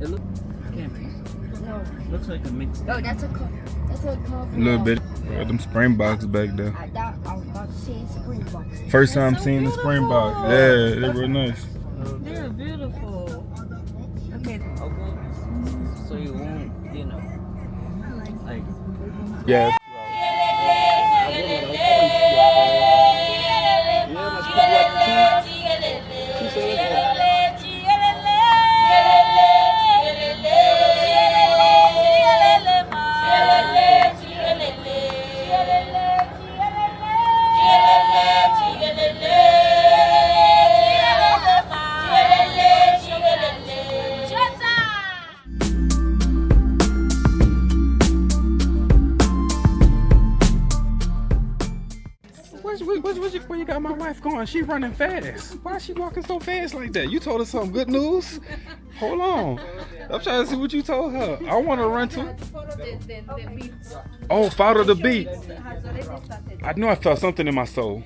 It looks. Can't be. No. Looks like a mix. No, that's a coffee. A little bit. Them Springboks back there. I was about to say Springboks. First time so seeing the beautiful. Springboks. Yeah, they were nice. They're beautiful. Okay. Okay. So you won't, like. Yeah. Where you got my wife going? She running fast. Why is she walking so fast like that? You told her some good news? Hold on. I'm trying to see what you told her. I want to run too. Oh, follow the beat. I knew I felt something in my soul.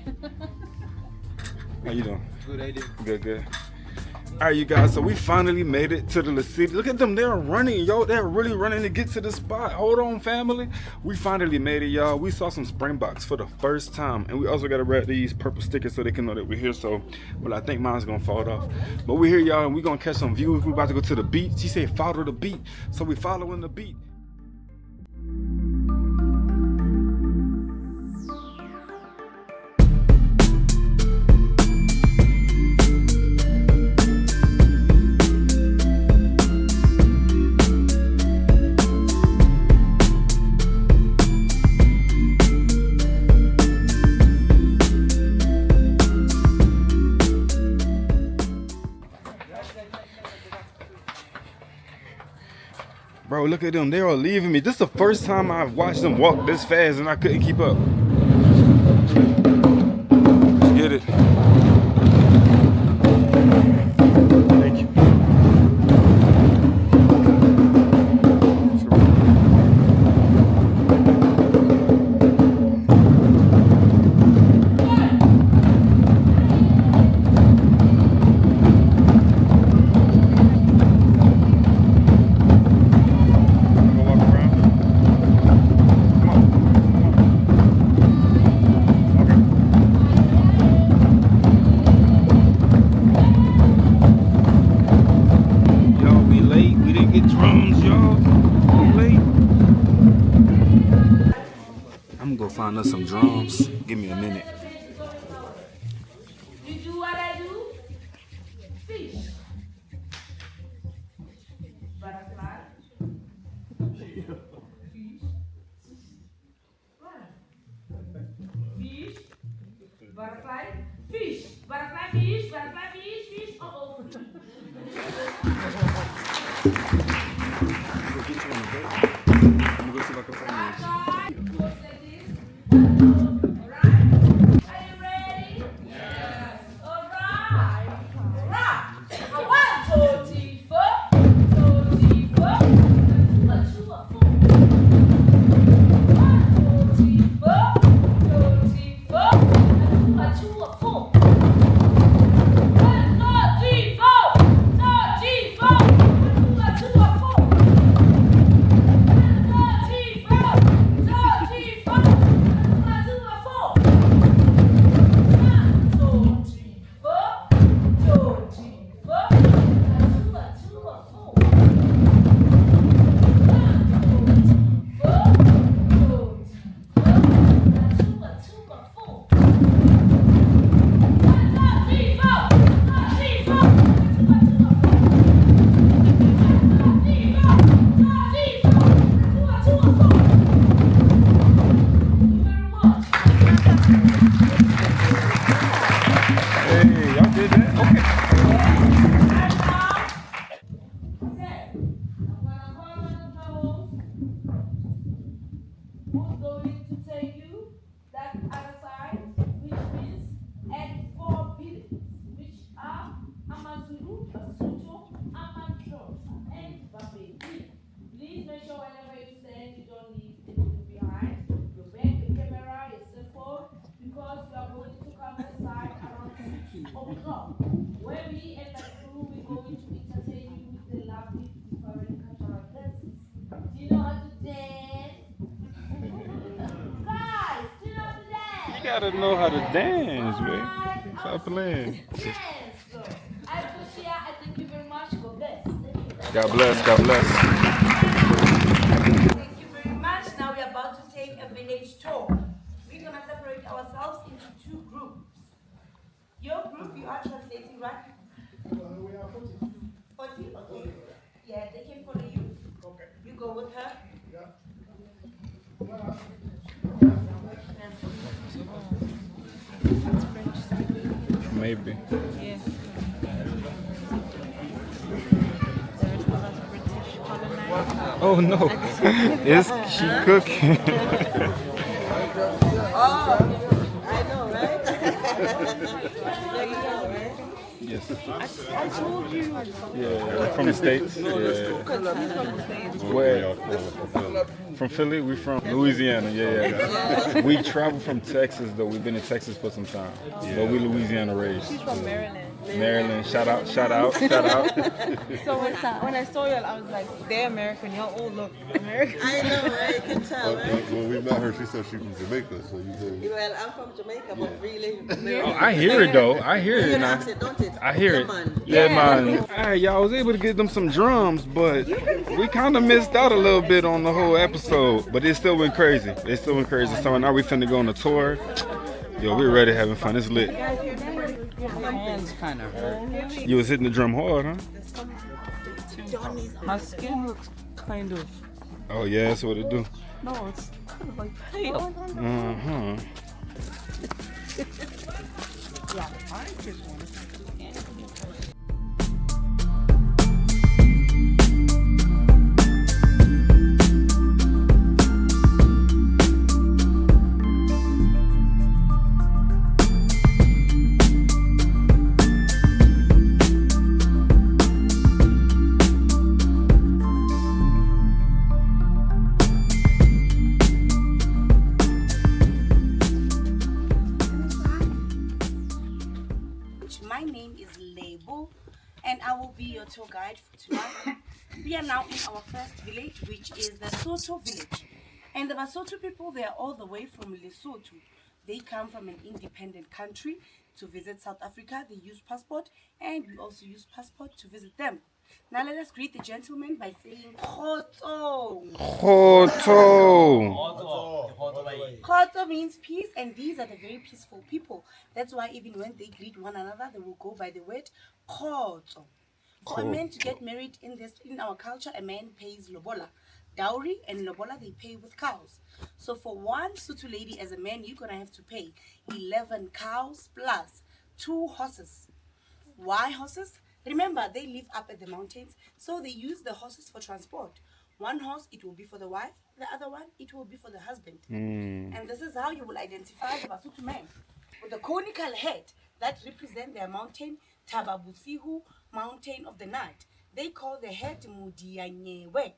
How you doing? Good idea. Good. All right, you guys, so we finally made it to the Lesedi. Look at them, they're running, yo. They're really running to get to the spot. Hold on, family. We finally made it, y'all. We saw some Springboks for the first time, and we also got to wrap these purple stickers so they can know that we're here. So, well, I think mine's gonna fall off. But we're here, y'all, and we're gonna catch some views. We're about to go to the beat. She said follow the beat, so we following the beat. Bro, look at them. They are leaving me. This is the first time I've watched them walk this fast and I couldn't keep up. Let's get it. Thank you. Find us some drums. Give me a minute. You do what I do? Fish. Butterfly. Fish. Fish. Butterfly. Fish. Butterfly, fish. Butterfly, fish. Fish. Uh-oh. Let me go see if I can find this. O'clock. When we enter through, we're going to entertain you with the lovely know how to dance, man. Stop playing. Yes, Lord. I appreciate. I thank you very much. God bless. God bless. God bless. Thank you very much. Now we're about to take a village tour. We're gonna separate ourselves into 2 groups. Your group, you are translating, right? We are 40. 40? Okay. Yeah, they can follow you. Okay. You go with her. Yeah. Maybe. Yeah. There's a lot of British colonizers. Oh no. Is she cooking? Yes. I told you. Yeah, from the States. Yeah. Where? From Philly? We from Louisiana. Yeah. We traveled from Texas though. We've been in Texas for some time. But we Louisiana raised. She's from Maryland. Maryland. Shout out. So when I saw you, I was like, they're American. Y'all all look American. I know, right? You can tell, right? When we met her, she said she from Jamaica. So you said, Well, I'm from Jamaica, but really, Oh, I hear it though. I hear you it now. pronounce it, don't it? I hear Yeah, it. man. Yeah, man. Alright, y'all, I was able to get them some drums, but we kind of missed out a little bit on the whole episode. But it still went crazy. It still went crazy. So now we finna go on a tour. Yo, we're ready having fun. It's lit. My hands kind of hurt. You was hitting the drum hard, huh? My skin looks kind of. Oh yeah, that's what it do. No, it's kind of like pale. Uh-huh. I just want to. My name is Lebo, and I will be your tour guide for tonight. We are now in our first village, which is the Soto village. And the Basotho people, they are all the way from Lesotho. They come from an independent country to visit South Africa. They use passport, and we also use passport to visit them. Now let us greet the gentleman by saying Khoto. Khoto. Khoto means peace, and these are the very peaceful people. That's why even when they greet one another, they will go by the word Khoto. For a man to get married in our culture, a man pays lobola, dowry, and lobola they pay with cows. So for one Sotho lady as a man, you're gonna have to pay 11 cows plus 2 horses. Why horses? Remember, they live up at the mountains, so they use the horses for transport. One horse, it will be for the wife. The other one, it will be for the husband. And this is how you will identify the Basotho man. With the conical head that represent their mountain, Tababusihu, mountain of the night. They call the head Mudianyewe.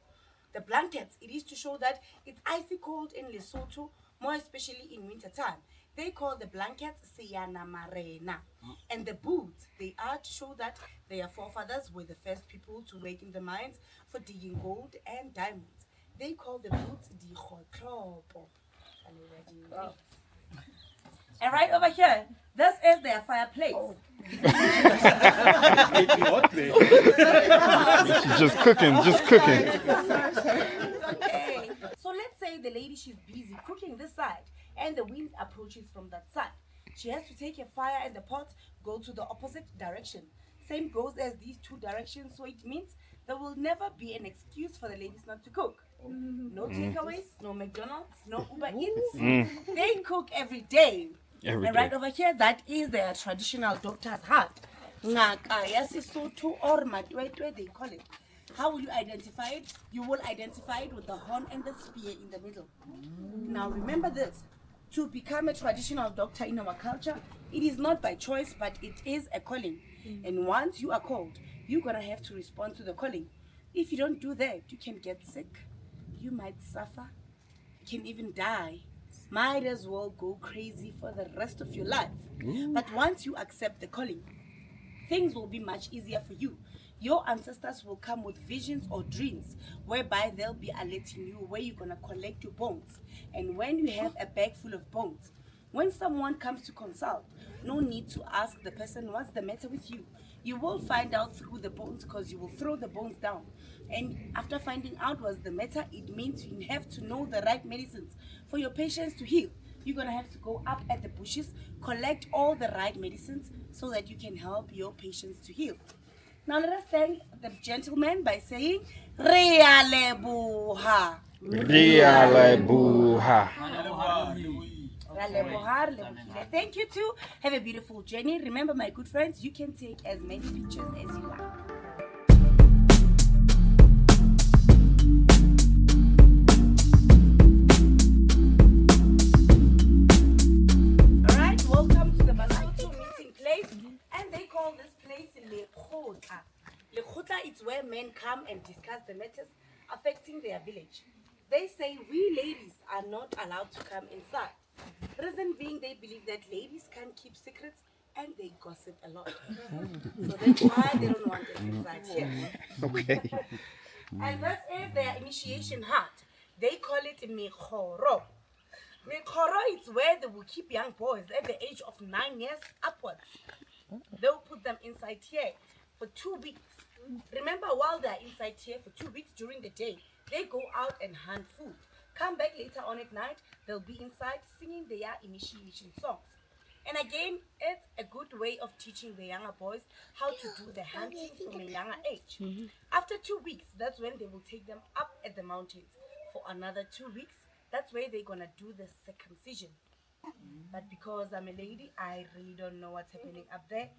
The blankets, it is to show that it's icy cold in Lesotho, more especially in winter time. They call the blankets Seyana Marena. And the boots, they are to show that their forefathers were the first people to work in the mines for digging gold and diamonds. They call the boots Dikhotropo. And right over here, this is their fireplace. She's just cooking. Okay. So let's say the lady, she's busy cooking this side and the wind approaches from that side. She has to take a fire and the pot, go to the opposite direction. Same goes as these 2 directions, so it means there will never be an excuse for the ladies not to cook. No takeaways, no McDonald's, no Uber Eats. They cook every day. Every And day. right over here, that is their traditional doctor's hat. Ngaka ya Sesotho or Matwetwe, they call it. How will you identify it? You will identify it with the horn and the spear in the middle. Now remember this. To become a traditional doctor in our culture, it is not by choice, but it is a calling. And once you are called, you're going to have to respond to the calling. If you don't do that, you can get sick. You might suffer. You can even die. Might as well go crazy for the rest of your life. But once you accept the calling, things will be much easier for you. Your ancestors will come with visions or dreams whereby they'll be alerting you where you're going to collect your bones. And when you have a bag full of bones, When someone comes to consult, no need to ask the person what's the matter with you. You will find out through the bones because you will throw the bones down. And after finding out what's the matter, it means you have to know the right medicines for your patients to heal. You're going to have to go up at the bushes, collect all the right medicines so that you can help your patients to heal. Now let us thank the gentleman by saying, Rea leboha. Ria lebuha. Ra leboha, lebogile. Thank you too. Have a beautiful journey. Remember, my good friends, you can take as many pictures as you like. Alright, welcome to the Basotho meeting place. And they call this place Lekgotla. Lekgotla is where men come and discuss the matters affecting their village. They say we ladies are not allowed to come inside. Reason being, they believe that ladies can't keep secrets and they gossip a lot. So that's why they don't want us inside here. Okay. And this is their initiation hut. They call it Mikhoro. Mikhoro is where they will keep young boys at the age of 9 years upwards. They'll put them inside here for 2 weeks. Remember, while they're inside here for 2 weeks during the day, they go out and hunt food. Come back later on at night, they'll be inside singing their initiation songs. And again, it's a good way of teaching the younger boys how to do the hunting from a younger age. After 2 weeks, that's when they will take them up at the mountains. For another 2 weeks, that's where they're gonna do the circumcision. But because I'm a lady, I really don't know what's happening up there.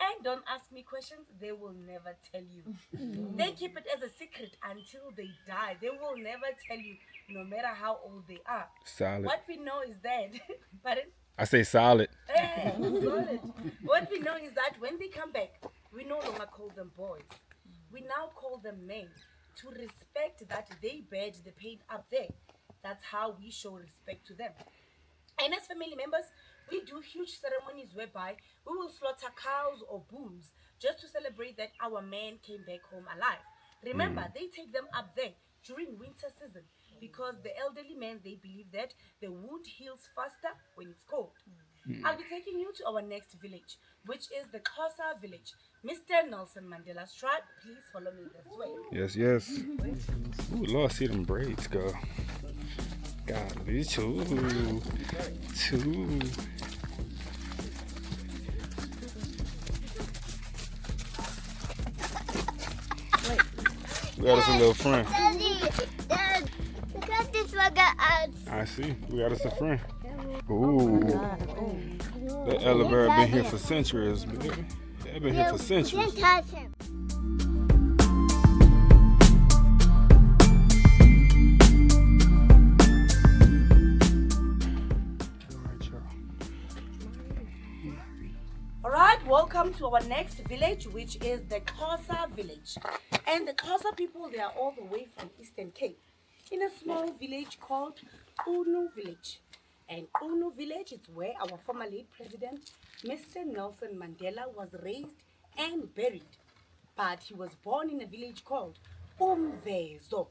And don't ask me questions, they will never tell you. They keep it as a secret until they die. They will never tell you, no matter how old they are. Solid. What we know is that, pardon? I say solid. Hey, solid. What we know is that when they come back, we no longer call them boys. We now call them men to respect that they bear the pain up there. That's how we show respect to them. And as family members, we do huge ceremonies whereby we will slaughter cows or bulls just to celebrate that our men came back home alive. Remember, they take them up there during winter season because the elderly men, they believe that the wound heals faster when it's cold. I'll be taking you to our next village, which is the Xhosa village. Mr. Nelson Mandela's tribe, please follow me this way. Yes, yes. Ooh, Lord, see them braids go. Golly, two. We got us a little friend. Dad, look at this one got ants. I see. We got us a friend. Ooh. That elevator been here for centuries, baby. They've been here for centuries. Can't touch him. Alright, welcome to our next village, which is the Xhosa village. And the Xhosa people, they are all the way from Eastern Cape, in a small village called Unu village. And Unu village is where our former late president, Mr. Nelson Mandela, was raised and buried. But he was born in a village called Umvezo.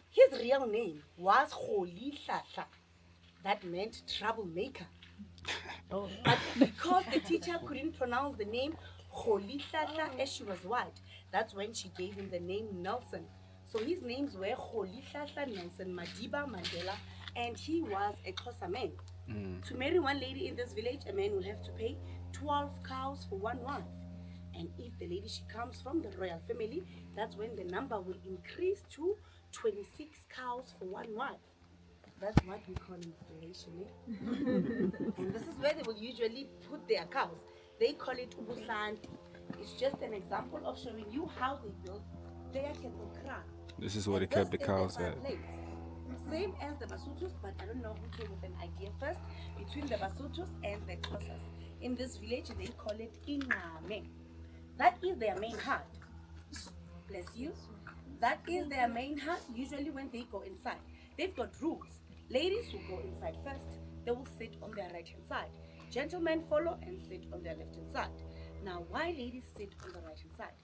His real name was Xhosa. That meant troublemaker. But because the teacher couldn't pronounce the name Xhosa as she was white, that's when she gave him the name Nelson. So his names were Xhosa Nelson Madiba Mandela, and he was a Xhosa man. To marry one lady in this village, a man will have to pay 12 cows for one wife. And if the lady she comes from the royal family, that's when the number will increase to 26 cows for one wife. That's what we call inflation. And this is where they will usually put their cows. They call it ubuhlanti. It's just an example of showing you how they build their cattle kraal. This is where they And kept the this is cows their at. fireplace. Same as the Basothos, but I don't know who came with an idea first between the Basothos and the Xhosas. In this village, they call it ingame. That is their main hut. Bless you. That is their main hut. Usually when they go inside, they've got rules. Ladies will go inside first. They will sit on their right hand side. Gentlemen follow and sit on their left hand side. Now, why ladies sit on the right hand side?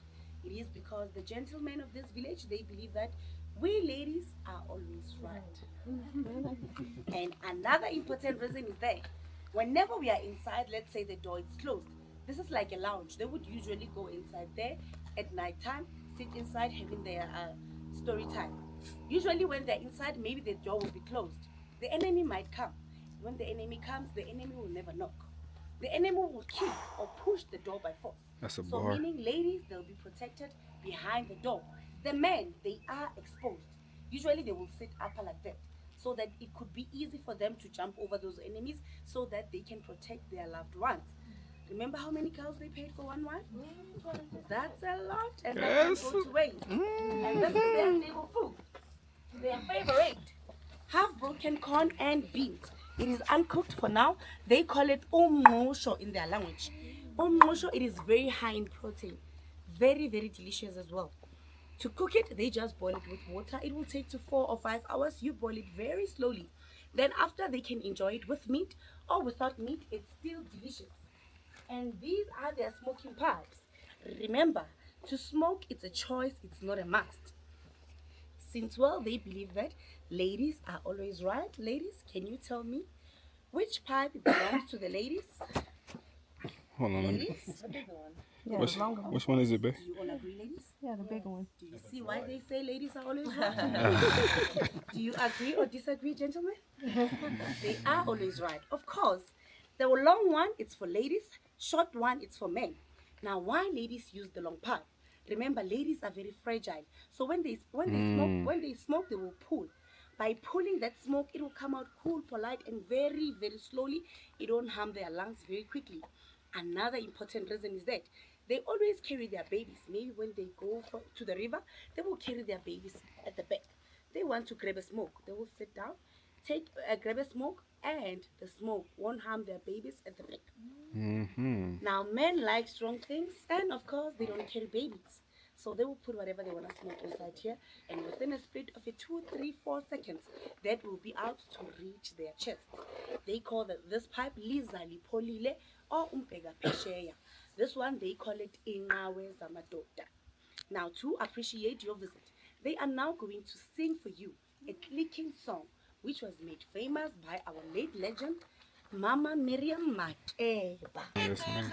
It is because the gentlemen of this village, they believe that we ladies are always right. And another important reason is that Whenever we are inside, let's say the door is closed. This is like a lounge. They would usually go inside there at night time, sit inside having their story time. Usually when they're inside, maybe the door will be closed. The enemy might come. When the enemy comes, the enemy will never knock. The enemy will kick or push the door by force. That's a So bar. meaning ladies, they'll be protected behind the door. The men, they are exposed. Usually they will sit up like that so that it could be easy for them to jump over those enemies so that they can protect their loved ones. Remember how many cows they paid for one wife? That's a lot, and that can go to waste. And this is their stable food. Their favorite. Half broken corn and beans. It is uncooked for now. They call it umngqusho in their language. Umngqusho, it is very high in protein. Very, very delicious as well. To cook it, they just boil it with water. It will take to 4 or 5 hours. You boil it very slowly. Then after, they can enjoy it with meat or without meat. It's still delicious. And these are their smoking pipes. Remember, to smoke, it's a choice. It's not a must. Since, well, they believe that ladies are always right. Ladies, can you tell me which pipe belongs to the ladies? Hold on, let me. Ladies? Yeah, Which, the longer one. which one is it, babe? Do you all agree, ladies? Yeah, the bigger one. Do you see why they say ladies are always right? Do you agree or disagree, gentlemen? They are always right. Of course, the long one, it's for ladies. Short one, it's for men. Now, why ladies use the long pipe? Remember, ladies are very fragile. So when they smoke, they will pull. By pulling that smoke, it will come out cool, polite, and very, very slowly. It won't harm their lungs very quickly. Another important reason is that they always carry their babies. Maybe when they go to the river, they will carry their babies at the back. They want to grab a smoke. They will sit down, grab a smoke, and the smoke won't harm their babies at the back. Now, men like strong things, and of course, they don't carry babies. So they will put whatever they want to smoke inside here, and within a split of 2, 3, 4 seconds, that will be out to reach their chest. They call this pipe liza lipolile or umpega pesheya. This one, they call it inqawe zamadoda. Now, to appreciate your visit, they are now going to sing for you a clicking song, which was made famous by our late legend, Mama Miriam Makeba. Yes, ma'am.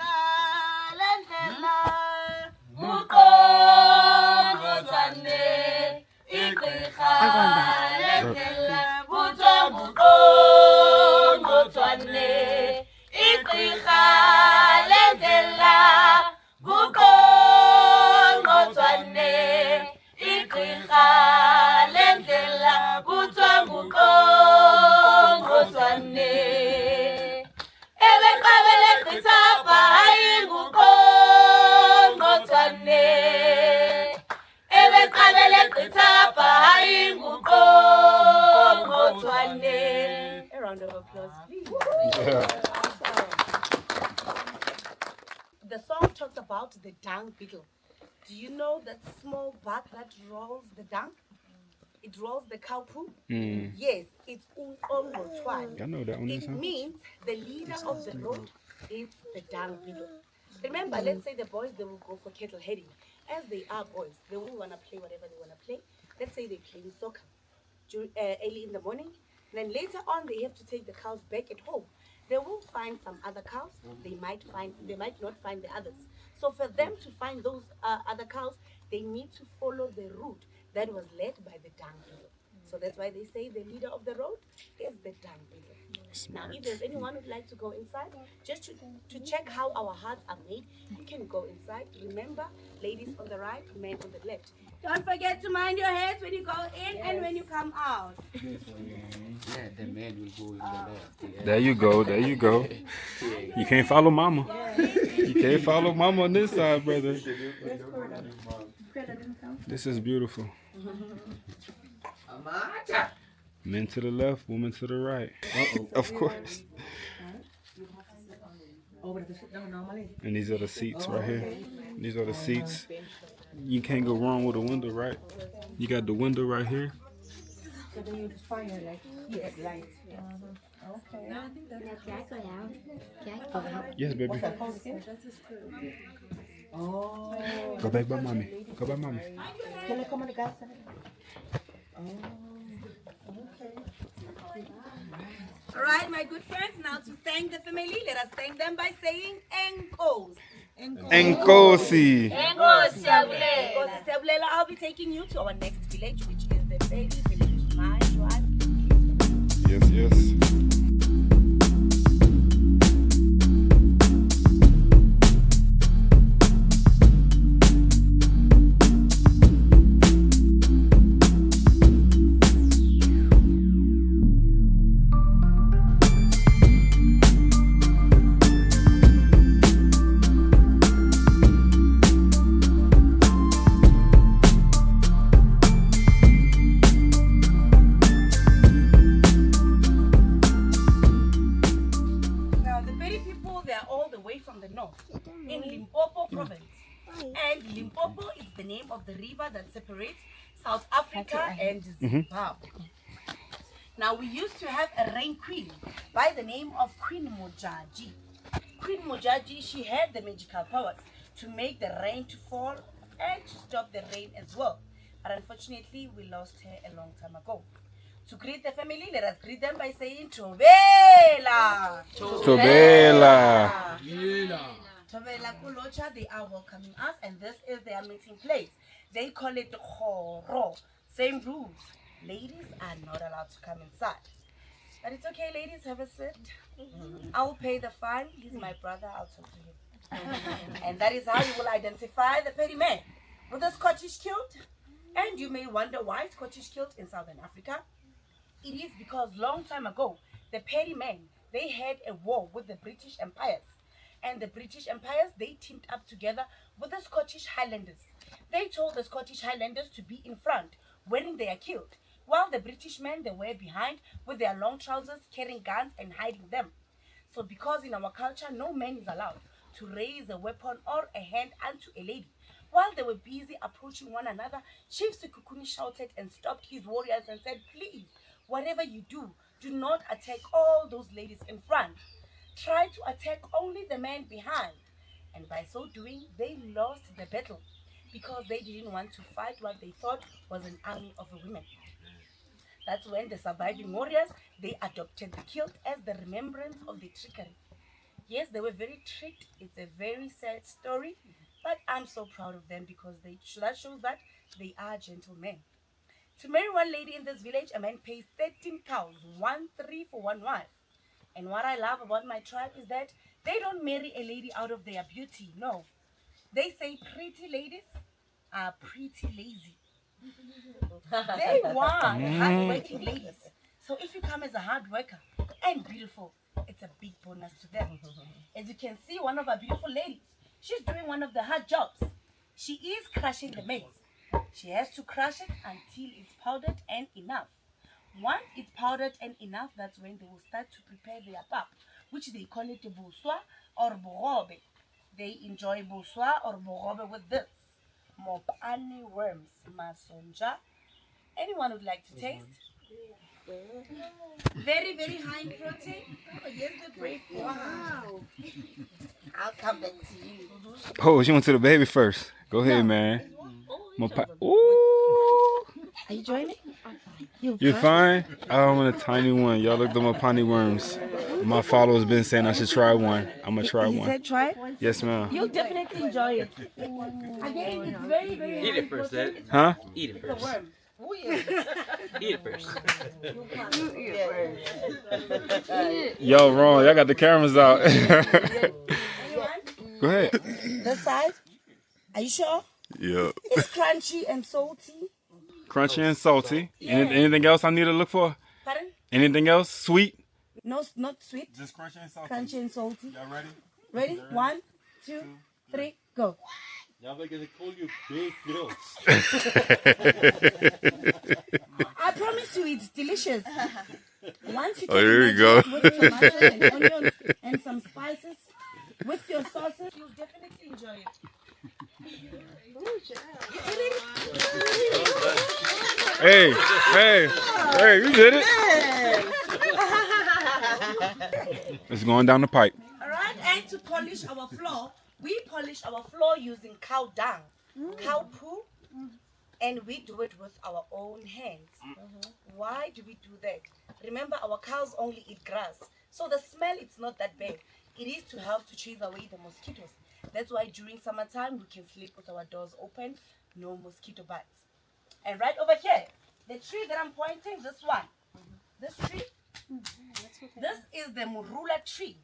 A round of applause, please. The song talks about the dung beetle. Do you know that small bug that rolls the dung? It rolls the cow poo? Yes, it's ungqongqothwane. I know that one is, It huh? means the leader of the road is the dung beetle. Remember, let's say the boys, they will go for cattle heading. As they are boys, they will want to play whatever they want to play. Let's say they're playing soccer early in the morning. Then later on, they have to take the cows back at home. They will find some other cows. They might not find the others. So for them to find those other cows, they need to follow the route that was led by the dung beetle. So that's why they say the leader of the road is the dung beetle. Now, if there's anyone who'd like to go inside, just to check how our hearts are made, you can go inside. Remember, ladies on the right, men on the left. Don't forget to mind your heads when you go in and when you come out. Yeah, the man will go in the left. Yeah. There you go, there you go. You can't follow mama. You can't follow mama on this side, brother. This is beautiful. Men to the left, women to the right. Of course. And these are the seats right here. These are the seats. You can't go wrong with a window, right? You got the window right here. So they use fire like lights. Can I go down? Can I go down? Yes, baby. Oh. Go back by mommy. Go by mommy. Can I come on the guy side? Oh. Okay. All right, my good friends. Now to thank the family, let us thank them by saying Enkos. Enkosi. Enkosi Siyabulela. I'll be taking you to our next village, which is the Pedi village. My drive. Yes, yes. In Limpopo province. And Limpopo is the name of the river that separates South Africa and Zimbabwe. Now we used to have a rain queen by the name of Queen Mojaji. Queen Mojaji, she had the magical powers to make the rain to fall and to stop the rain as well. But unfortunately, we lost her a long time ago. To greet the family, let us greet them by saying Tobela. Tobela. Tobela Kulocha, they are welcoming us, and this is their meeting place. They call it Khoro. Same rules. Ladies are not allowed to come inside. But it's okay, ladies, have a sit. I'll pay the fine. He's my brother, I'll talk to him. And that is how you will identify the petty man with a Scottish kilt. And you may wonder why Scottish kilt in Southern Africa. It is because long time ago, the petty men, they had a war with the British Empires. And the British Empires, they teamed up together with the Scottish Highlanders. They told the Scottish Highlanders to be in front, wearing their kilt, while the British men, they were behind with their long trousers, carrying guns and hiding them. So because in our culture, no man is allowed to raise a weapon or a hand unto a lady. While they were busy approaching one another, Chief Sekukuni shouted and stopped his warriors and said, please, whatever you do, do not attack all those ladies in front. Try to attack only the men behind. And by so doing, they lost the battle because they didn't want to fight what they thought was an army of women. That's when the surviving warriors, they adopted the kilt as the remembrance of the trickery. Yes, they were very tricked. It's a very sad story, but I'm so proud of them because that shows that they are gentlemen. To marry one lady in this village, a man pays 13 cows, 1-3 for one wife. And what I love about my tribe is that they don't marry a lady out of their beauty. No. They say pretty ladies are pretty lazy. They want hard-working ladies. So if you come as a hard worker and beautiful, it's a big bonus to them. As you can see, one of our beautiful ladies, she's doing one of the hard jobs. She is crushing the maize. She has to crush it until it's powdered and enough. Once it's powdered and enough, that's when they will start to prepare their pap, which they call it boursois or bogobe. They enjoy boursois or bogobe with this. Mopani worms, masonja. Anyone would like to taste? Very, very high in protein. Oh, yes, the brave. Wow. I'll come back to you. Oh, she went to the baby first. Go ahead, man. Ooh. Are you joining? You fine? I want a tiny one. Y'all look at the Mopani worms. My followers been saying I should try one. I'm gonna try You one. said try? Yes, ma'am. You'll definitely enjoy it. Again, it's very, very Eat it first, Dad. Huh? Eat it It's a first. worm. Eat it first. Yo, wrong. Y'all got the cameras out. Go ahead. This side? Are you sure? Yeah. It's crunchy and salty. Crunchy and salty. Yeah. Anything else I need to look for? Pardon? Anything else? Sweet? No, not sweet. Just crunchy and salty. Crunchy and salty. Y'all ready? Ready? 1, 2, 3, go. Now they're gonna call you big girls. I promise you, it's delicious. Once you Oh, here we go. with tomatoes and onions and some spices with your sauces, you'll definitely enjoy it. Hey, you did it. It's going down the pipe. All right, and to polish our floor, we polish our floor using cow dung, cow poo, and we do it with our own hands. Why do we do that? Remember, our cows only eat grass, so the smell, it's not that bad. It is to help to chase away the mosquitoes. That's why during summertime we can sleep with our doors open, no mosquito bites. And right over here, the tree that I'm pointing, this one, this tree, this is the murula tree.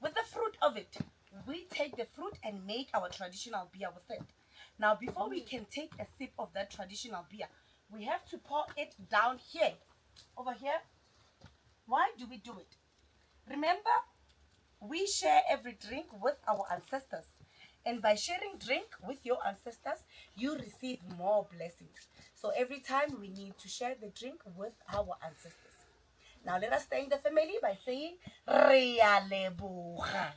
With the fruit of it, we take the fruit and make our traditional beer with it. Now, before we can take a sip of that traditional beer, we have to pour it down here, over here. Why do we do it? Remember, we share every drink with our ancestors. And by sharing drink with your ancestors, you receive more blessings. So every time we need to share the drink with our ancestors. Now let us thank the family by saying, Ria Leboha.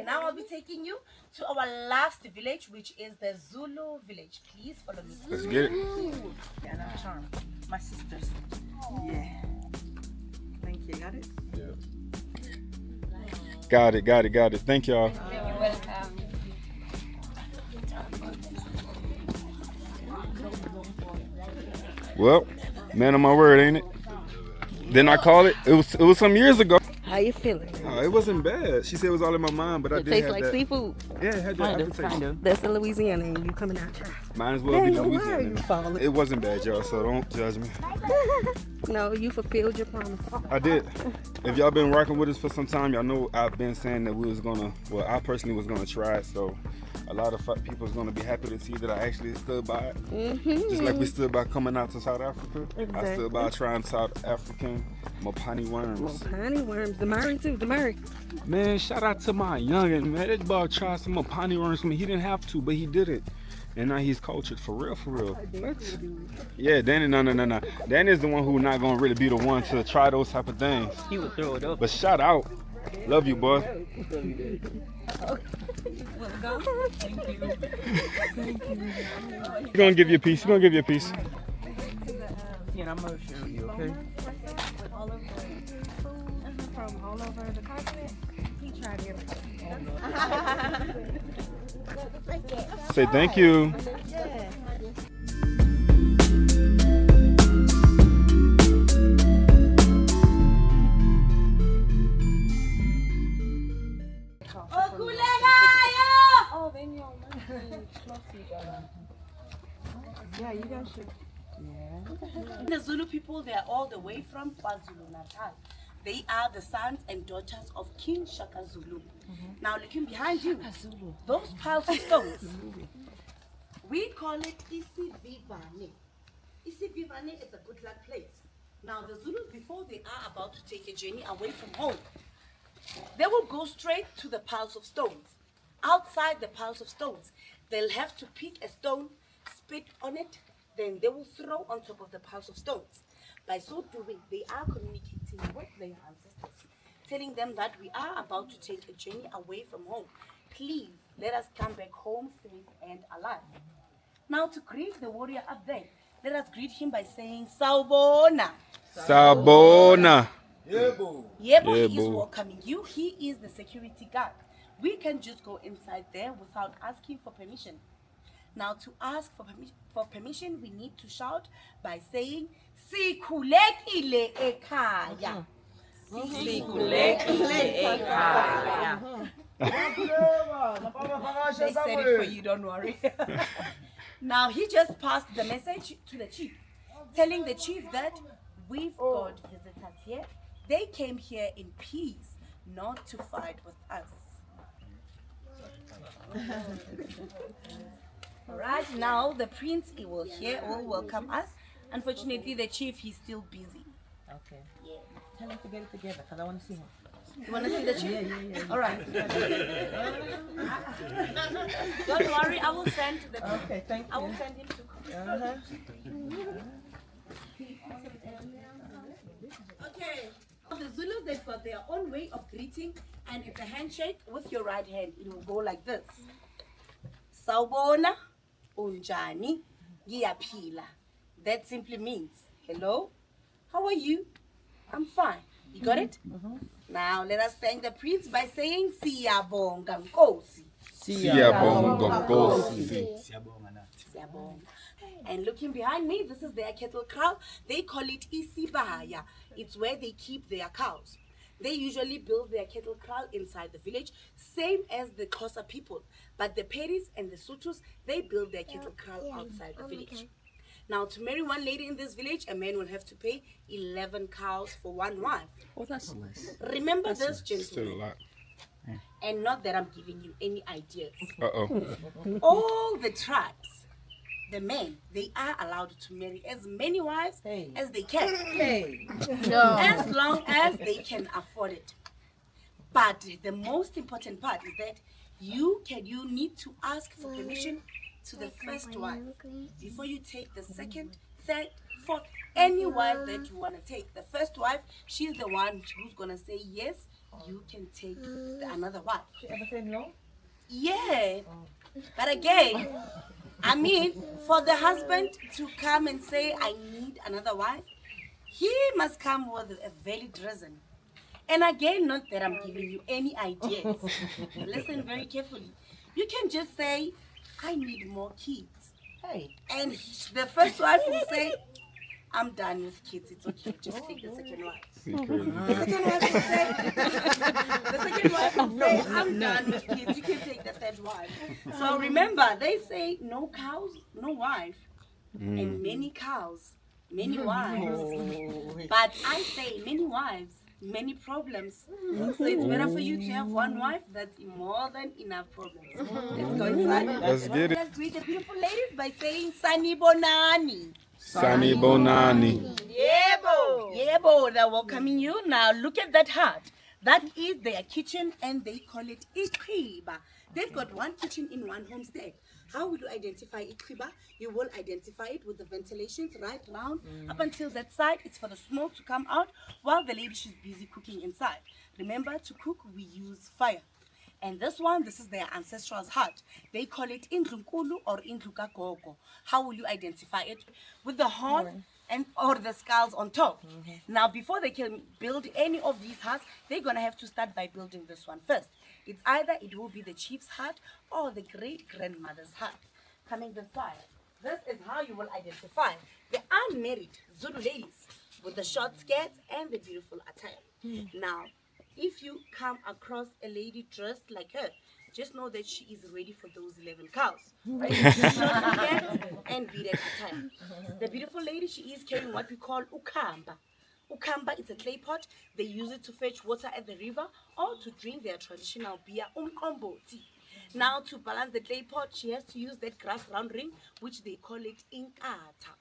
Now I'll be taking you to our last village, which is the Zulu village. Please follow me. Let's get it. Yeah, and I'm charmed. My sisters. Yeah. Thank you. Got it? Got it. Thank y'all. You're welcome. Well, man of my word, ain't it? Didn't I call it? It was some years ago. How you feeling? Oh, it wasn't bad. She said it was all in my mind, but I did Tastes have like that. seafood. Yeah, it had that aftertaste. Kind of. That's in Louisiana and you coming out here. Might as well be Dang, why are you Louisiana. falling? It wasn't bad, y'all, so don't judge me. No, you fulfilled your promise. I did. If y'all been rocking with us for some time, y'all know I've been saying that we was gonna, well, I personally was gonna try it, so a lot of people's gonna be happy to see that I actually stood by it. Just like we stood by coming out to South Africa. I stood by trying South African Mopani worms. Honey worms. The Murray too. The Murray. Man, shout out to my youngin', man. That boy tried some Mopani worms for me. He didn't have to, but he did it. And now he's cultured, for real. What? Yeah, Danny, no. Danny's the one who not gonna really be the one to try those type of things. He would throw it up. But shout out. Love you, boy. He's gonna give you a piece. Yeah, I'm gonna show you, okay? All of the food from all over the continent. He tried everything. Say thank you. Oh, then you're yeah, you guys should. The Zulu people, they are all the way from KwaZulu Natal. They are the sons and daughters of King Shaka Zulu. Now looking behind you, those piles of stones, we call it Isivivane. Isivivane is a good luck place. Now the Zulus, before they are about to take a journey away from home, they will go straight to the piles of stones. Outside the piles of stones, they'll have to pick a stone, spit on it, then they will throw on top of the piles of stones. By so doing, they are communicating with their ancestors, telling them that we are about to take a journey away from home. Please let us come back home safe and alive. Now to greet the warrior up there, let us greet him by saying Sawubona. Sabona. Yebo, he is welcoming you. He is the security guard. We can just go inside there without asking for permission. Now to ask for permission, we need to shout by saying Sikhulekile ekhaya. Sikhulekile ekhaya. They said it for you, don't worry. Now he just passed the message to the chief, telling the chief that we've got visitors here. They came here in peace, not to fight with us. Alright, now the prince, he will welcome us. Unfortunately, the chief, he's still busy. Okay. Tell him to get it together because I want to see him. You want to see the chief? Yeah. All right. Don't worry, I will send the chief. Okay, thank you. I will send him to Okay. The Zulus, they've got their own way of greeting, and it's a handshake with your right hand. It will go like this. Sawubona, unjani, ngiyaphila. That simply means, hello, how are you? I'm fine. You got it? Now let us thank the prince by saying Siyabonga Nkosi. Siyabonga Nkosi. Siyabonga. And looking behind me, this is their cattle kraal. They call it isibaya. It's where they keep their cows. They usually build their cattle kraal inside the village, same as the Xhosa people. But the Pedis and the Sothos, they build their cattle kraal outside the village. Now, to marry one lady in this village, a man will have to pay 11 cows for one wife. Oh, that's less. Remember this, Still a gentlemen. lot. And not that I'm giving you any ideas. Uh-oh. All the tribes, the men, they are allowed to marry as many wives as they can. As long as they can afford it. But the most important part is that you need to ask for permission to the first wife before you take the second, third, fourth, any wife that you want to take. The first wife, she's the one who's gonna say yes, you can take another wife. She ever said no? Yeah, but again, I mean, for the husband to come and say, I need another wife, he must come with a valid reason. And again, not that I'm giving you any ideas. Listen very carefully. You can just say, I need more kids. And the first wife will say, I'm done with kids. It's okay. Just take the second wife. The second wife will say, I'm done with kids. You can take the third wife. So remember, they say no cows, no wife, and many cows, many wives. But I say many wives, many problems. So it's better for you to have one wife. That's more than enough problems. Let's go inside. Let's get it. Let's greet the beautiful ladies by saying Sanibonani. Sanibonani. Yebo, they're welcoming you. Now look at that hut. That is their kitchen and they call it ikhiba. They've got one kitchen in one homestead. How will you identify ikhiba? You will identify it with the ventilations right round up until that side. It's for the smoke to come out while the lady she's busy cooking inside. Remember, to cook we use fire. And this one, this is their ancestral's hut. They call it Indlunkulu or Indlukagogo. How will you identify it? With the horn and or the skulls on top. Now, before they can build any of these huts, they're gonna have to start by building this one first. It's either it will be the chief's hut or the great-grandmother's hut. Coming this side. This is how you will identify the unmarried Zulu ladies with the short skirts and the beautiful attire. Now, if you come across a lady dressed like her, just know that she is ready for those 11 cows. Right? Short skirts and beaded attire. The beautiful lady, she is carrying what we call ukamba. Ukamba is a clay pot. They use it to fetch water at the river or to drink their traditional beer, umkomboti. Now, to balance the clay pot, she has to use that grass round ring, which they call it inkata.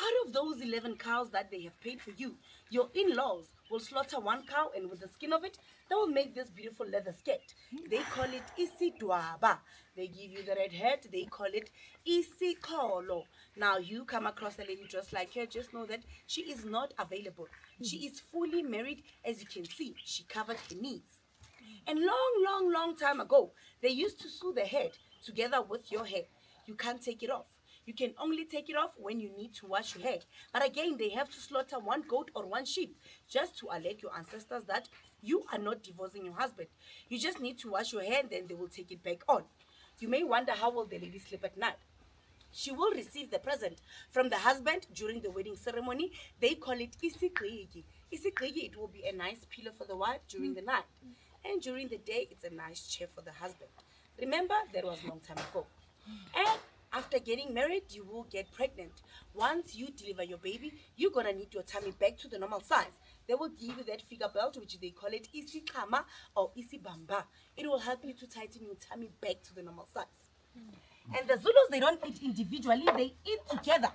Out of those 11 cows that they have paid for you, your in-laws will slaughter one cow, and with the skin of it, they will make this beautiful leather skirt. They call it isidwaba. They give you the red hat. They call it isikolo. Now, you come across a lady dressed like her, just know that she is not available. She is fully married. As you can see, she covered her knees. And long time ago, they used to sew the head together with your hair. You can't take it off. You can only take it off when you need to wash your hair. But again, they have to slaughter one goat or one sheep just to alert your ancestors that you are not divorcing your husband. You just need to wash your hair and then they will take it back on. You may wonder, how will the lady sleep at night? She will receive the present from the husband during the wedding ceremony. They call it isigrigi. Isigrigi, it will be a nice pillow for the wife during the night. And during the day, it's a nice chair for the husband. Remember, that was a long time ago. And after getting married, you will get pregnant. Once you deliver your baby, you're going to need your tummy back to the normal size. They will give you that figure belt, which they call it isikama or isibamba. It will help you to tighten your tummy back to the normal size. And the Zulus, they don't eat individually, they eat together.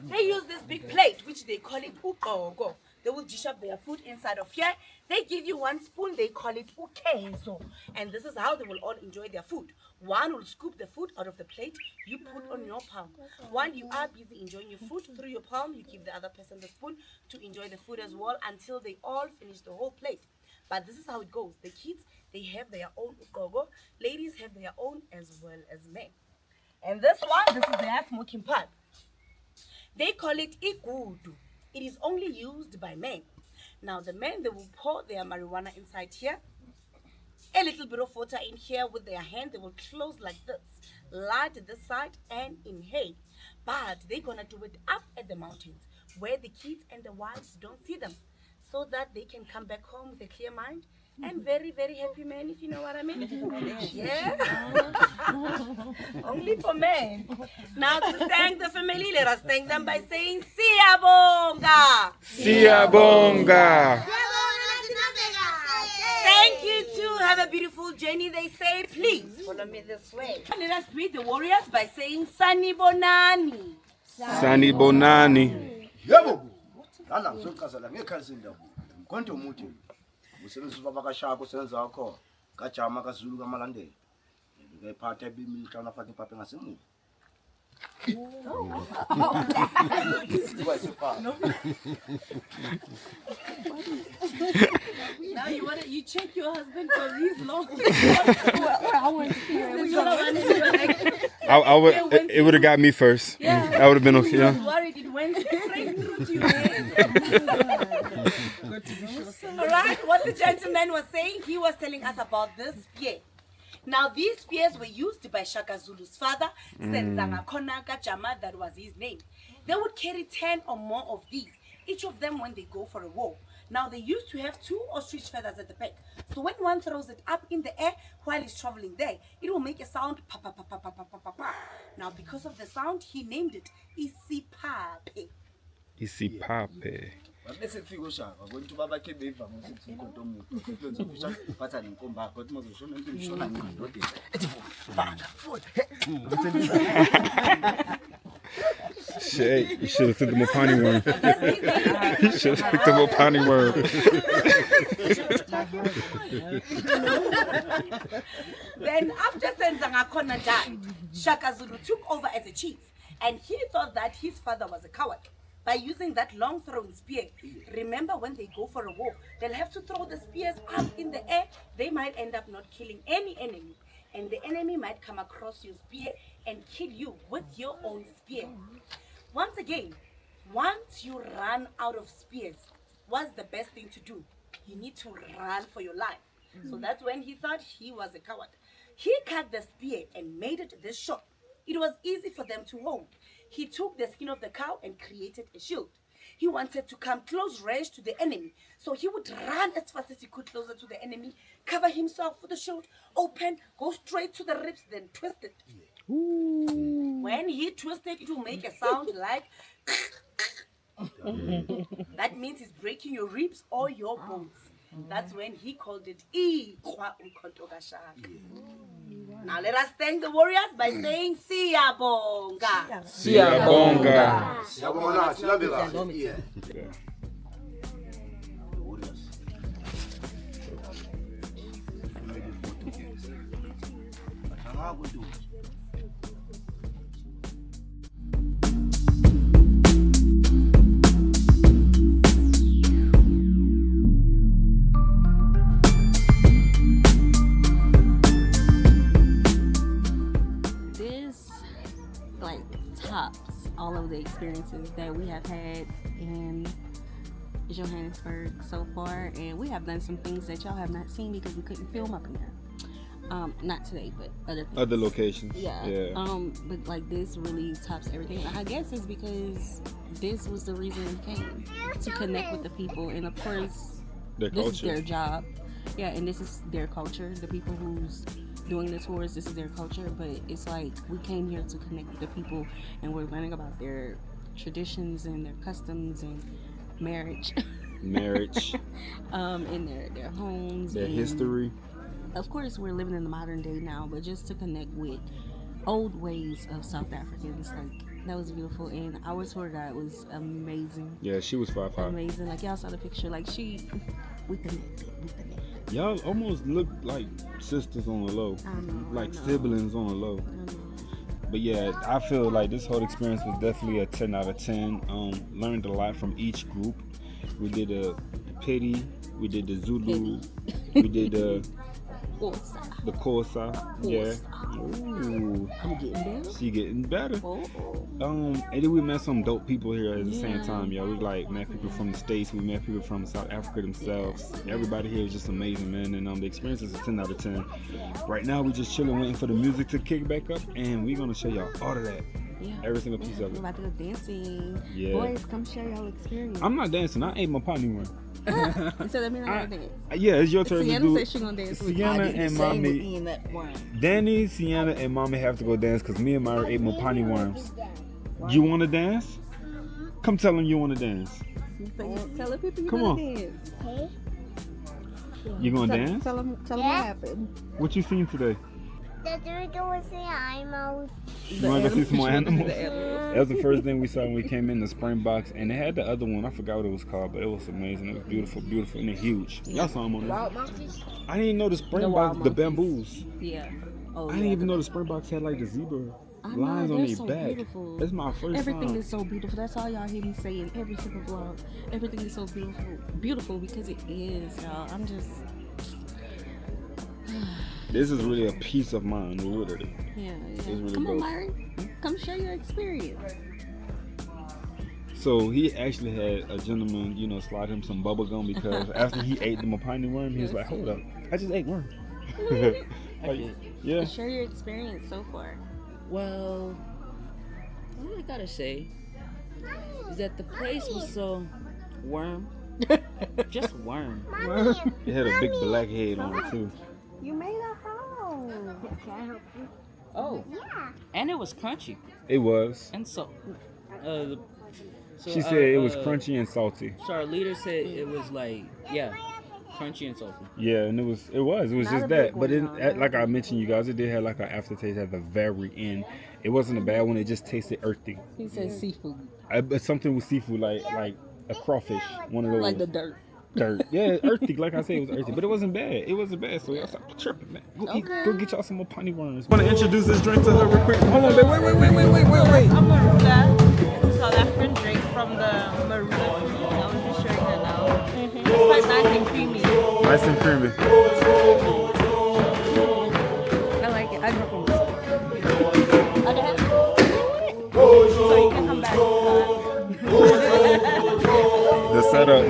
They use this big plate, which they call it ugogo. They will dish up their food inside of here. They give you one spoon, they call it ukezo. And this is how they will all enjoy their food. One will scoop the food out of the plate, you put on your palm. While you are busy enjoying your food through your palm, you give the other person the spoon to enjoy the food as well until they all finish the whole plate. But this is how it goes. The kids, they have their own ugogo. Ladies have their own as well as men. And this one, this is their smoking pipe. They call it igudu. It is only used by men. Now the men, they will pour their marijuana inside here. a little bit of water in here with their hand. They will close like this, light this side and inhale. But they're gonna do it up at the mountains where the kids and the wives don't see them, so that they can come back home with a clear mind and very, very happy men, if you know what I mean. Yeah. Only for men. Now to thank the family, let us thank them by saying Siyabonga. Siyabonga. Thank you too. Have a beautiful journey. They say, please follow me this way. Let us greet the warriors by saying Sanibonani. Sanibonani. Yebo. Lana ngizokazela ngekhali indaba. Konke umuthi. Usebenza babakashaka usebenza wakho. Kajama kaZulu kamalandela. Ngephatha ebimi xa unafaka impapha ngasemuva. Now you check your husband because he's long. I want to see where I would. It would have got me first. Yeah. I would have been okay. He Yeah. was worried it went straight through to your head. Alright, what the gentleman was saying, he was telling us about this spear. Now these spears were used by Shaka Zulu's father, Senzanga Konaka Jama, that was his name. They would carry 10 or more of these, each of them when they go for a war. Now they used to have 2 ostrich feathers at the back. So when one throws it up in the air while he's traveling there, it will make a sound pa pa pa pa pa pa pa pa pa. Now because of the sound, he named it Isipape. Isipape. Bese kufika ushaka ukuthi babakhe beyivama ukuthi inkonto omuntu. Kwenza ufisha phatha nenkomba kodwa mazoshona into ishona ngqondo. Ethi faka futhi. Shit, you should have took the Mopani worm. You should have took the Mopani worm. Then after Senzanga Kona died, Shaka Zulu took over as a chief, and he thought that his father was a coward. By using that long thrown spear, remember when they go for a war, they'll have to throw the spears up in the air. They might end up not killing any enemy, and the enemy might come across your spear and kill you with your own spear. Once again, once you run out of spears, what's the best thing to do? You need to run for your life. So that's when he thought he was a coward. He cut the spear and made it this short. It was easy for them to hold. He took the skin of the cow and created a shield. He wanted to come close range to the enemy, so he would run as fast as he could closer to the enemy, cover himself with the shield, open, go straight to the ribs, then twist it. When he twisted, it will make a sound like that means he's breaking your ribs or your bones. That's when he called it Iqwa Ukontogashaka. Now let us thank the warriors by saying Siyabonga. Siyabonga. Siyabona silambela. Yeah. all of the experiences that we have had in Johannesburg so far, and we have done some things that y'all have not seen because we couldn't film up in there. Not today, but other locations. Yeah. But like this really tops everything. I guess it's because this was the reason we came, to connect with the people, and of course, this is their job. Yeah, and this is their culture. The people who's doing the tours, this is their culture. But it's like we came here to connect with the people, and we're learning about their traditions and their customs and marriage, in their homes, their history. Of course, we're living in the modern day now, but just to connect with old ways of South Africans, like that was beautiful. And our tour guide was amazing. Yeah, she was 5'5". Amazing. Like y'all saw the picture. Like we connected. Y'all almost looked like sisters on the low, like siblings on the low. But yeah, I feel like this whole experience was definitely a 10 out of 10. Learned a lot from each group. We did the pedi, we did the Zulu, we did the xhosa, yeah, Ooh. I'm getting better. She getting better. Oh. And then we met some dope people here at the same time, yo. We like met people from the States, we met people from South Africa themselves. Everybody here is just amazing, man. And the experience is a 10 out of 10. Right now we just chilling, waiting for the music to kick back up, and we're gonna show y'all all of that. Yeah. Every single piece of We're it. about to go dancing. Yeah. Boys, come share y'all experience. I'm not dancing. I ate my potty one. So that means I'm gonna dance. Yeah, it's your turn to Sienna do. said she gonna dance with Sienna and mommy. Danny, Sienna, and mommy have to go dance because me and Myra ate my potty worms. You want to dance? Come tell them you want to dance. Tell the people you Come gonna on. dance. You gonna dance? Tell them what happened. What you seen today? The turtle was the animals. You want to go see some more animals? That was the first thing we saw when we came in, the spring box, and they had the other one. I forgot what it was called, but it was amazing. It was beautiful, beautiful, and they're huge. Y'all saw them on there. Wild monkeys. I didn't even know the spring box, the bamboos. Yeah. Oh, I didn't even know the spring box had like the zebra lines on their so back. beautiful. That's my first Everything time. is so beautiful. That's all y'all hear me say in every single vlog. Everything is so beautiful because it is, y'all. I'm just. This is really a peace of mind, literally. Yeah. Really Come on, dope. Myron. Come share your experience. So he actually had a gentleman, slide him some bubble gum because after he ate the mapani worm, he was like, "Hold up, I just ate worm." Yeah. Share your experience so far. Well, all I gotta say is that the place was so worm. Just worm. It had a big black head on it too. You made a hole. Can I help you? Oh. Yeah. And it was crunchy. It was. And so She said it was crunchy and salty. So our leader said it was like, crunchy and salty. Yeah, and it was Not just a that. big But one, like I mentioned, you guys, it did have like an aftertaste at the very end. It wasn't a bad one. It just tasted earthy. He said seafood. But something with seafood, like a crawfish, one of those. Like the dirt. Yeah, earthy. Like I said, it was earthy, but it wasn't bad. It wasn't bad. So y'all stop tripping, man. Go get y'all some more pony worms. Want to introduce this drink to her real quick? Hold on, babe. Wait. A marula. It's a South African drink from the marula. I was just showing her now. It's quite nice and creamy. Nice and creamy. I like it. I grew up on this. So you can come back. The setup.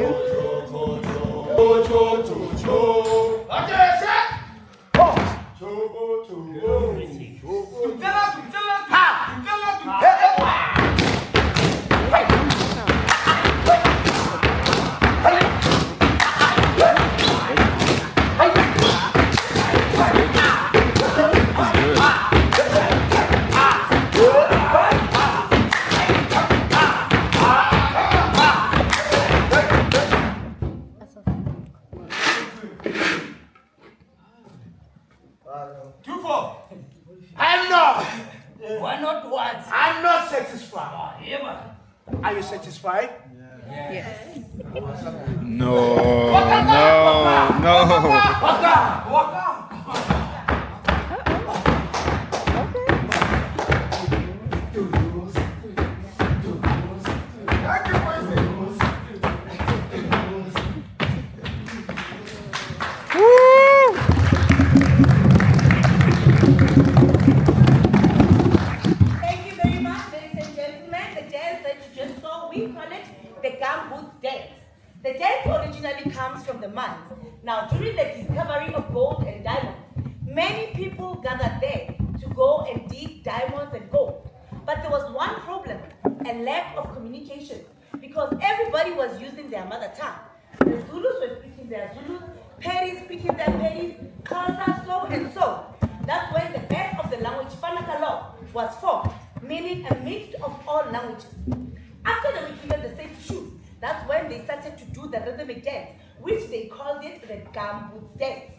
I'm not satisfied. Are you satisfied? Yes. No. Walk on. Thank you very much, ladies and gentlemen. The dance that you just saw, we call it the gumboot dance. The dance originally comes from the mines. Now, during the discovery of gold and diamonds, many people gathered there to go and dig diamonds and gold. But there was one problem, a lack of communication, because everybody was using their mother tongue. The Zulus were speaking their Zulus, Pedis speaking their Pedis, Xhosa, so and so. That's when the birth of the language Panakalo was formed, meaning a mix of all languages. After they were given the same shoes, that's when they started to do the rhythmic dance, which they called it the gumboot dance.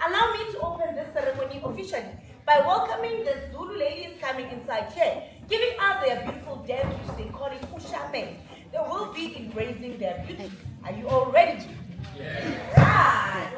Allow me to open this ceremony officially by welcoming the Zulu ladies coming inside here, giving us their beautiful dance, which they call it Ushame. They will be embracing their beauty. Are you all ready? Yes. Right.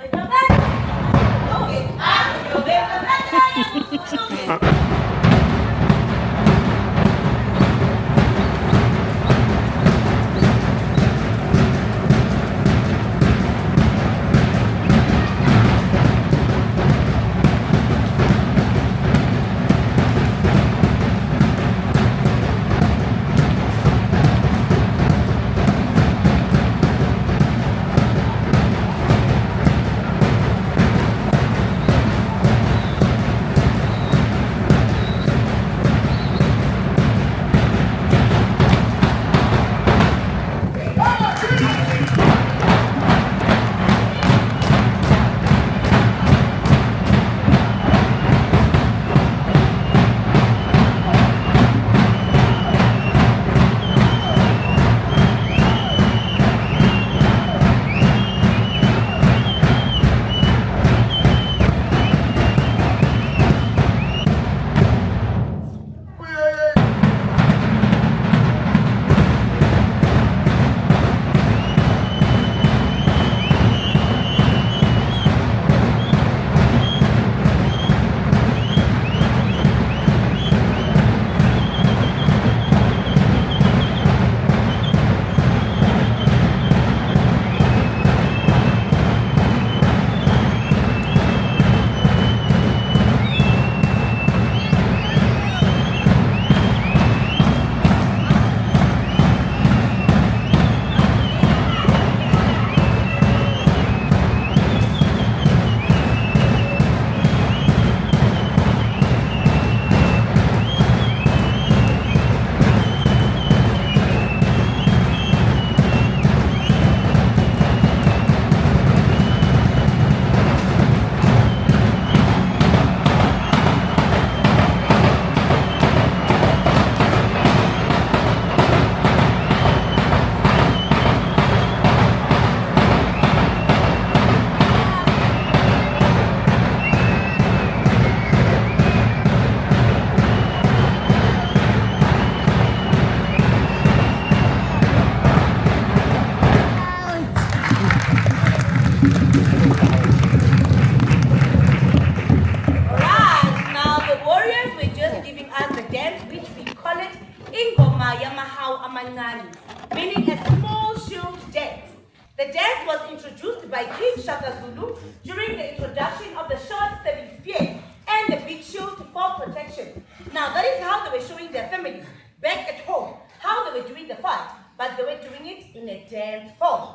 the Zulu during the introduction of the short serving spear and the big shield for protection. Now that is how they were showing their families back at home, how they were doing the fight, but they were doing it in a dance form.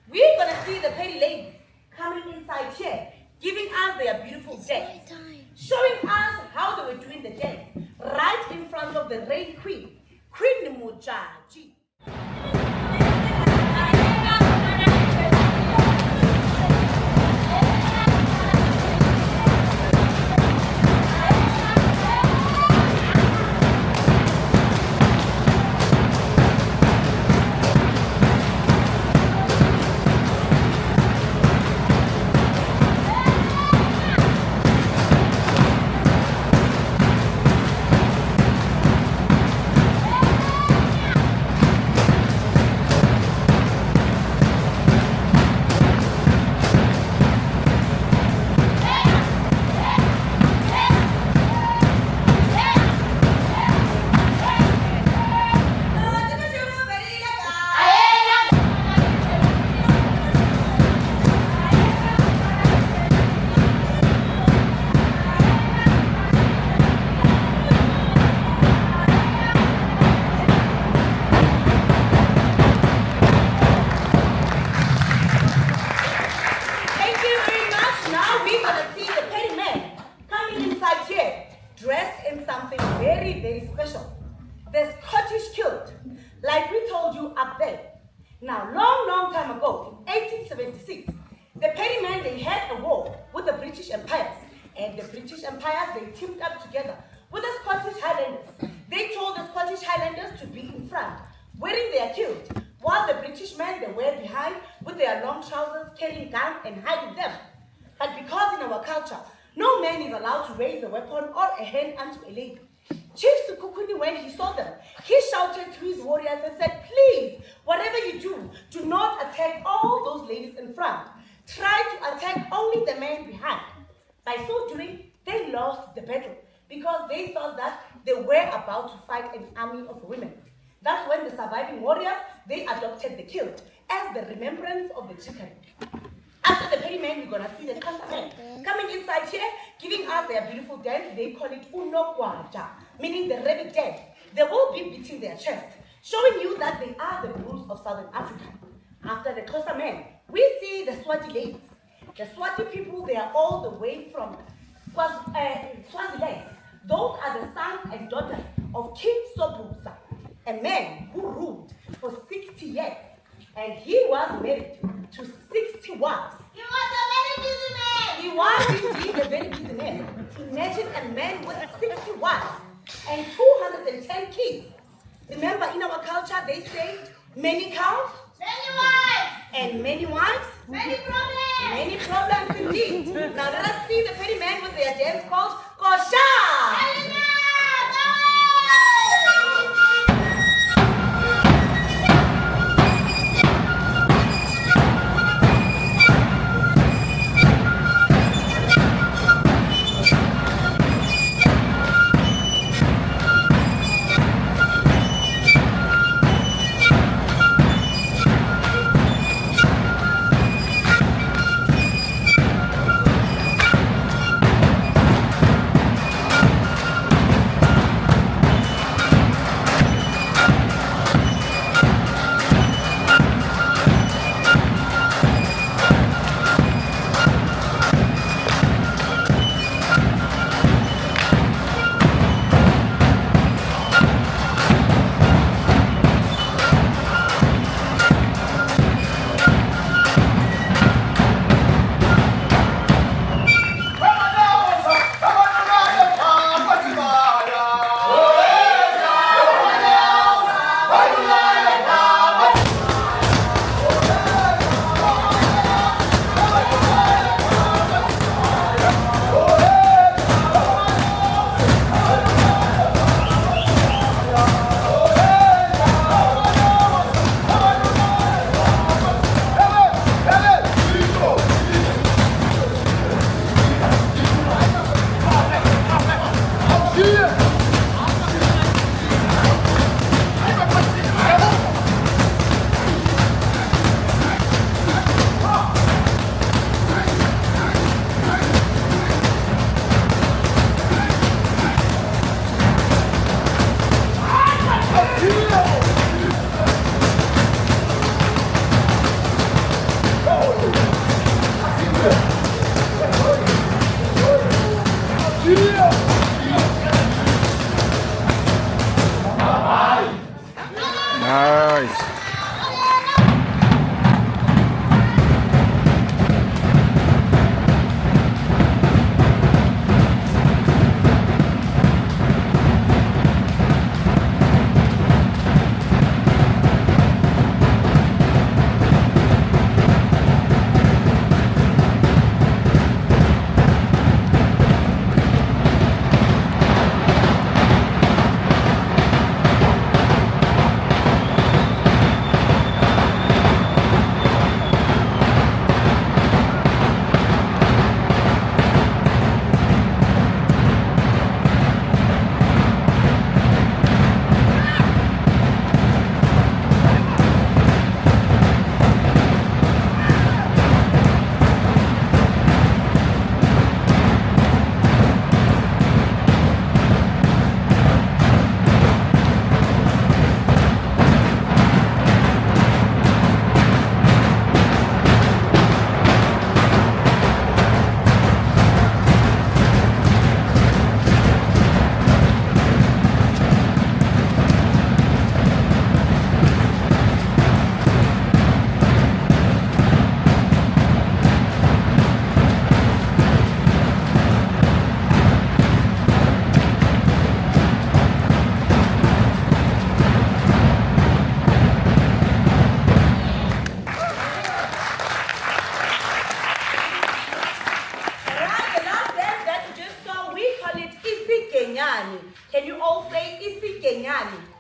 We're gonna see the petty ladies coming inside here, giving us their beautiful dance, showing us how they were doing the dance right in front of the Rain Queen, Queen Demouchet. Now, long time ago, in 1876, the petty men, they had a war with the British Empires. And the British Empires, they teamed up together with the Scottish Highlanders. They told the Scottish Highlanders to be in front, wearing their kilt, while the British men, they were behind with their long trousers, carrying guns and hiding them. But because in our culture, no man is allowed to raise a weapon or a hand unto a lady, Chief Sukukuni, when he saw them, he shouted to his warriors and said, please, whatever you do, do not attack all those ladies in front. Try to attack only the men behind. By so doing, they lost the battle because they thought that they were about to fight an army of women. That's when the surviving warriors, they adopted the kilt as the remembrance of the chicken. After the petty men, we're gonna see the Xhosa men coming inside here, giving us their beautiful dance. They call it unogwaja, meaning the rabbit dance. They will be beating their chest, showing you that they are the bulls of Southern Africa. After the Xhosa men, we see the Swati ladies. The Swati people, they are all the way from Swaziland. Those are the sons and daughters of King Sobhuza, a man who ruled for 60 years. And he was married to 60 wives. He was a very busy man. He was indeed a very busy man. Imagine a man with 60 wives and 210 kids. Remember, in our culture, they say many cows, Many wives. and many wives, Many problems. many problems indeed. Now let us see the petty men with their dance called Kosha.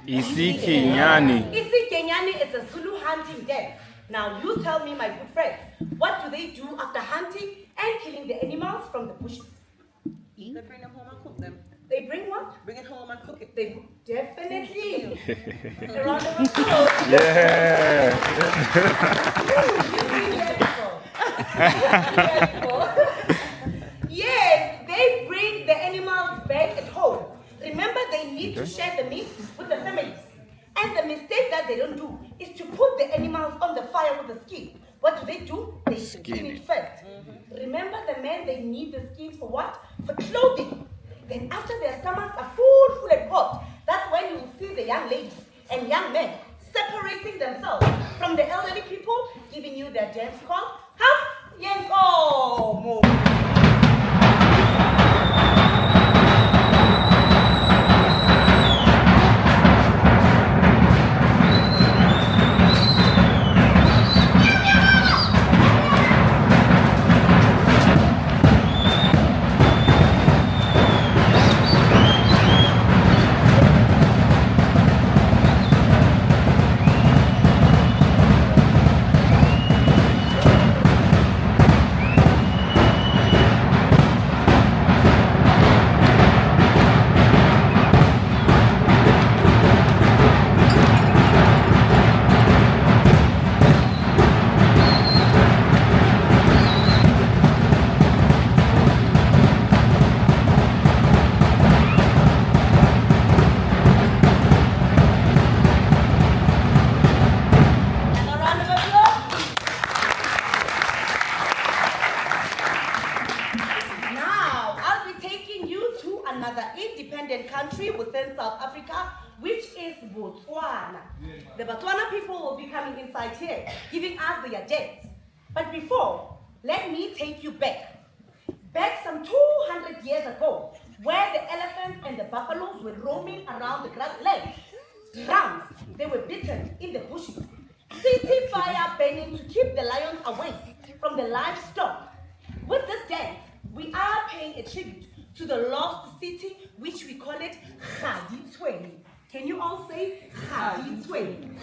Isikinyani. Isikinyani is a Zulu hunting dance. Now you tell me, my good friends, what do they do after hunting and killing the animals from the bushes? They bring them home and cook them. They bring what? Bring it home and cook it. They definitely. A round of applause. Yeah. Yes, they bring the animals back at home. Remember, they need to share the meat with the families. And the mistake that they don't do is to put the animals on the fire with the skin. What do? They skin it first. Remember, the men, they need the skins for what? For clothing. Then after their stomachs are full and hot, that's when you will see the young ladies and young men separating themselves from the elderly people, giving you their dance called Half Yenko Mo. Country within South Africa, which is Botswana. The Botswana people will be coming inside here, giving us their dance. But before, let me take you back. Back some 200 years ago, where the elephants and the buffaloes were roaming around the grasslands. Drums, they were beaten in the bushes. City fire burning to keep the lions away from the livestock. With this dance, we are paying a tribute to the lost city, which we call it Gaditsweni. Can you all say Gaditsweni?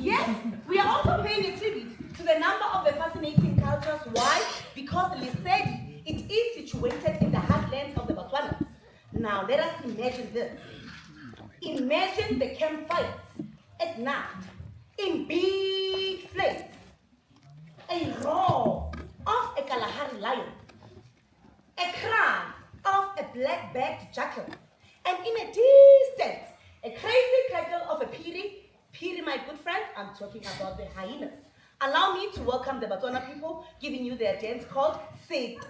Yes, we are also paying a tribute to the number of the fascinating cultures. Why? Because Lesedi, it is situated in the heartlands of the Botswanas. Now let us imagine this. Imagine the campfires at night in big flames, a roar of a Kalahari lion, a cry of a black-backed jackal, and in a distance, a crazy cackle of a pedi. Pedi, my good friends, I'm talking about the hyenas. Allow me to welcome the Botswana people, giving you their dance called Seta.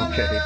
Okay.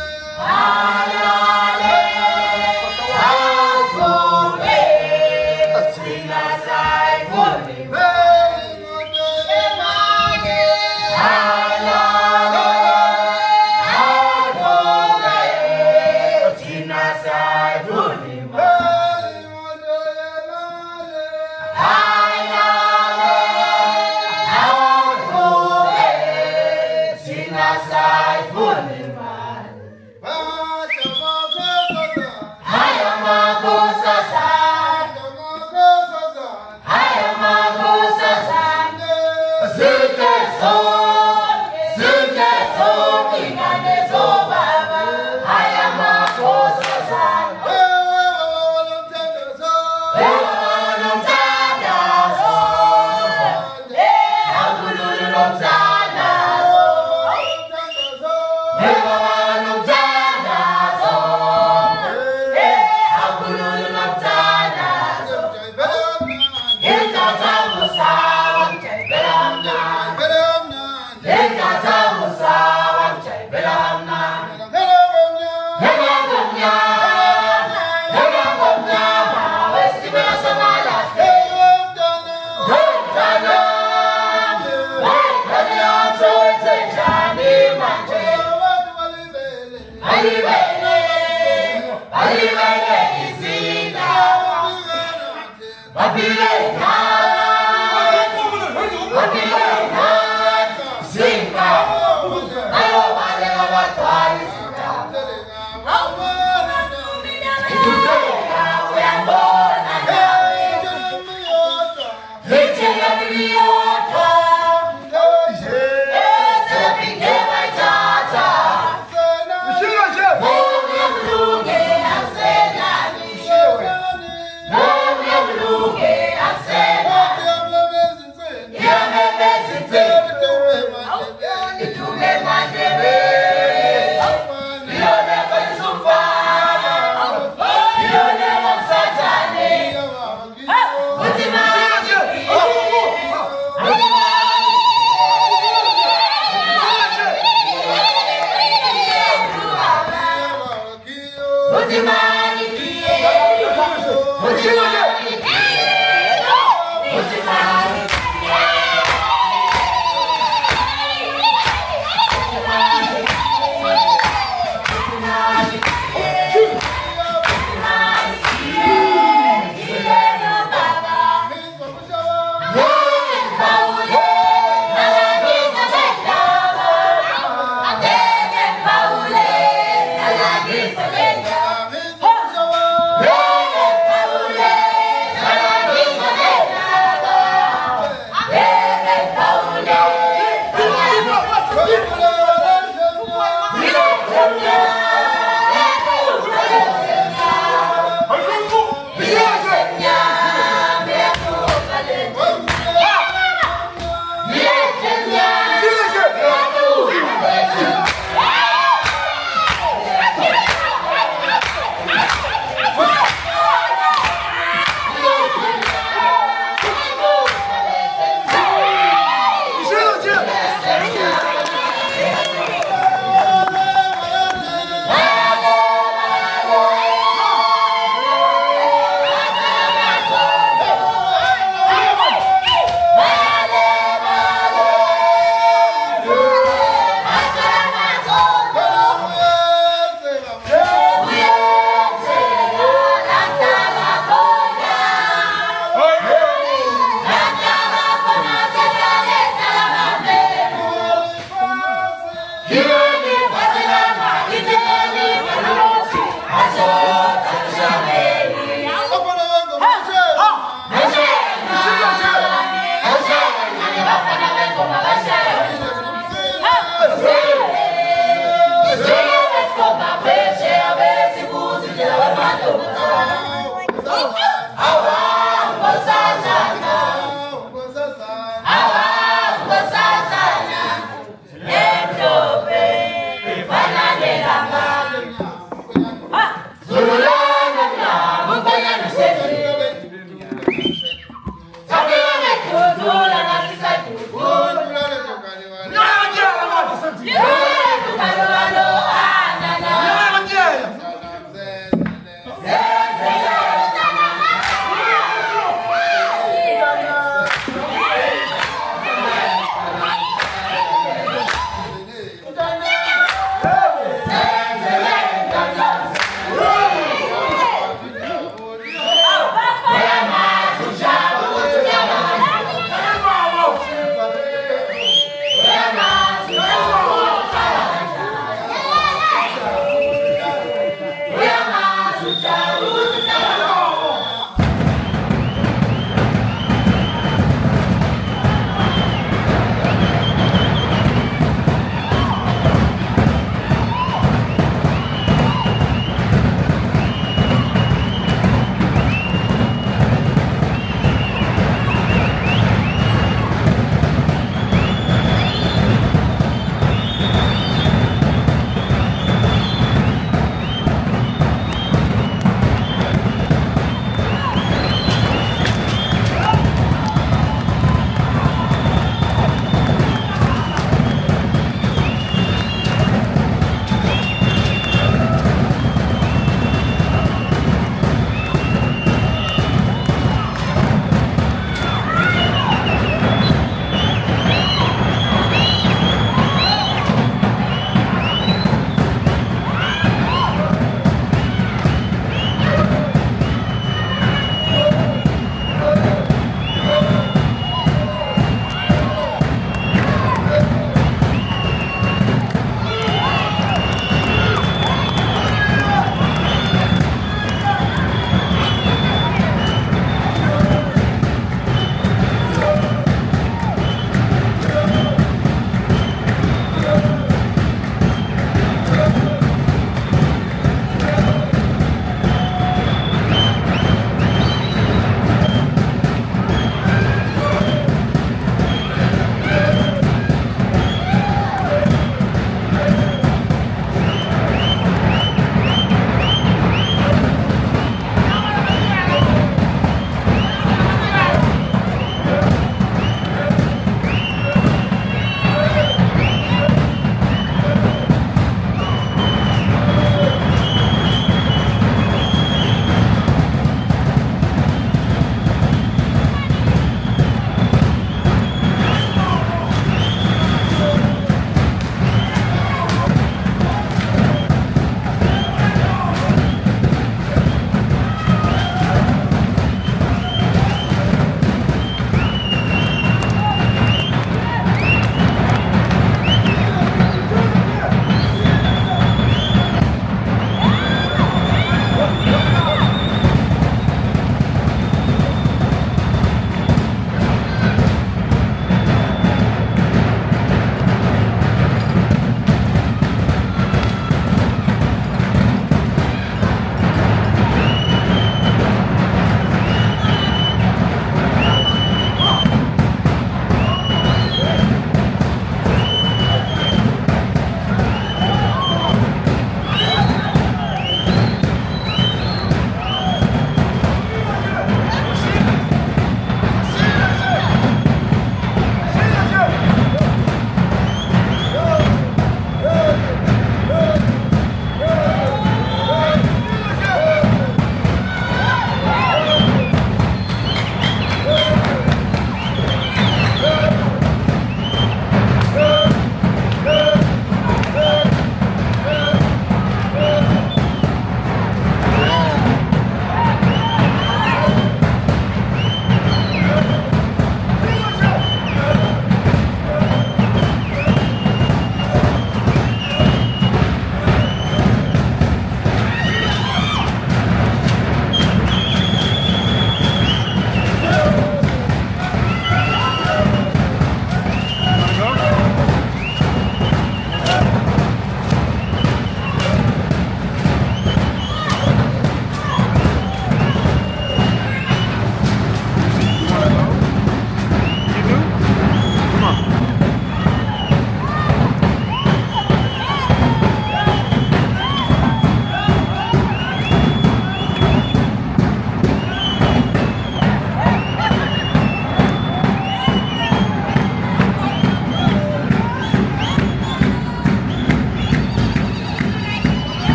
Awa,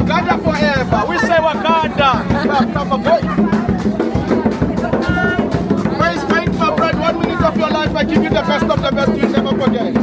Wakanda forever. We say Wakanda. Praise paint, my friend. 1 minute of your life, I give you the best of the best. You'll never forget.